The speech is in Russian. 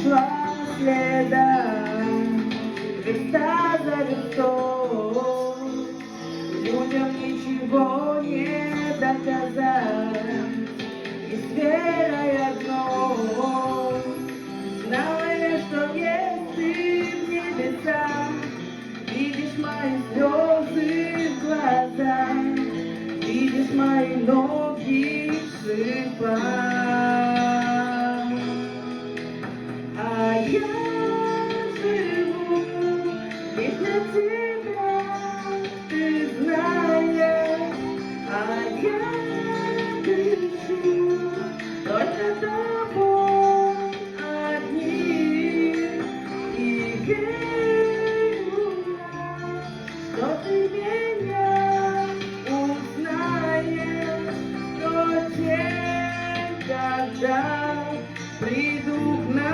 шла следом Христа за Христом. Людям ничего не доказать, и с верой одной знала я, что есть ты в небесах, видишь мои слезы в глазах, видишь мои ноги в шипах. А я живу лишь для тебя, ты знаешь, а я дышу только тобой одним. И верю я, что ты меня узнаешь в тот день, когда приду к нам.